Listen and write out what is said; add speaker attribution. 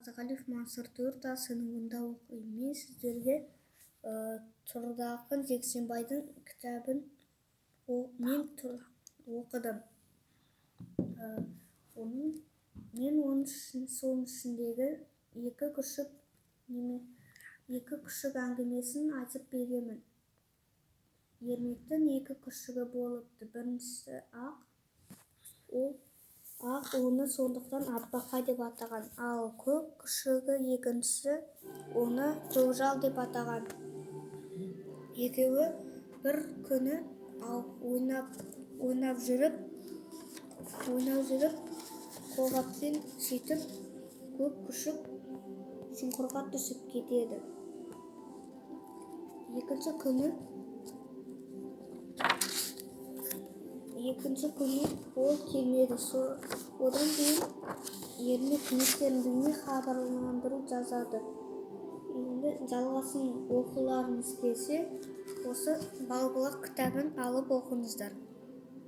Speaker 1: Мырзағалиев Мансұр 4А сыныбында оқимын. Мен сіздерге Тұрды ақын Жексенбайдың кітабын оқыдым. Мен оның ішіндегі екі күшік әңгімесін айтып беремін. Ермектің екі күшігі болыпты. Біріншісі ақ, оны сондықтан Аппақай деп атаған, ал көк күшігі екіншісі оны Көкжал деп атаған. Екеуі бір күні ойнап жүріп қолғаппен сөйтіп көк күшік шұңқырға түсіп кетеді. Екінші күні ол келмеді. Одан кейін Ермек не істерін білмей хабарландыру жазады. Енді жалғасын оқуларыңыз келсе, осы Балбұлақ кітабын алып оқыңыздар.